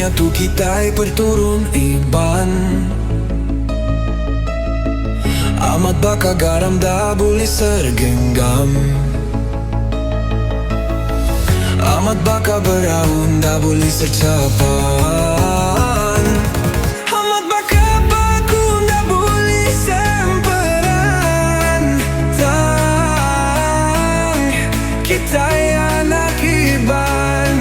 menyatu kita berturun iban. Amat baka garam dah boleh sergenggam. Amat baka beraun dah boleh secapan. Amat baka baku dah boleh semperan. Tang kita yang anak iban.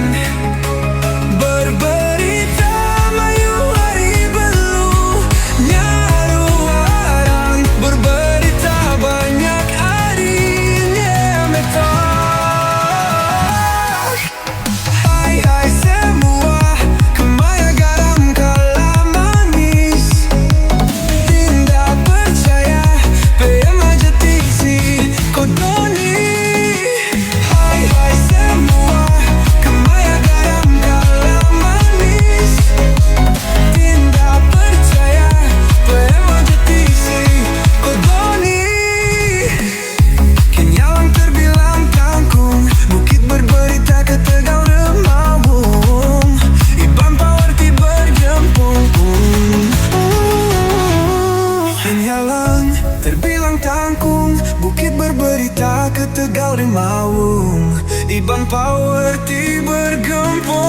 Berberita mayu hari belum nyaru arang. Berberita banyak harinya metok. Hai hai semua, kemaya garam kalam manis. Tidak percaya, PM aja tiksi kau Donny. Hai hai semua, kemaya garam kalam manis. Tidak percaya, PM aja tiksi kau Donny. Kenyalang terbilang tanggung, bukit berberita ke Tegal remawung. Iban pawarti berjempung. Kenyalang terbilang tanggung, bukit berberita ke Tegal remawung. Iban pawarti bergempung.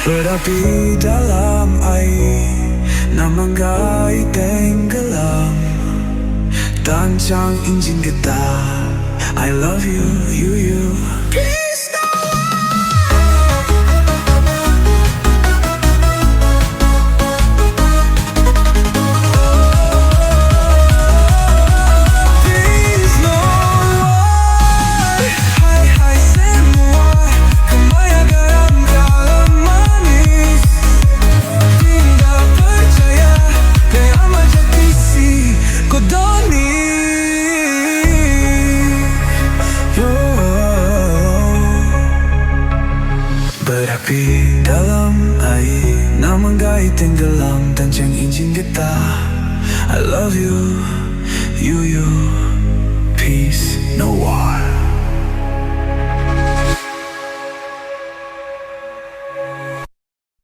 Berapi dalam air, namanggai tenggelam. Tancang injin getah, I love you, you. Peace now. Peace no war. Hai hai semua, kemaya garam kalam manis. Tidak percaya, PM aja tiksi kau Donny. Berapi dalam air, namanggai tenggelam. Tancang injin getah, I love you, you. Peace.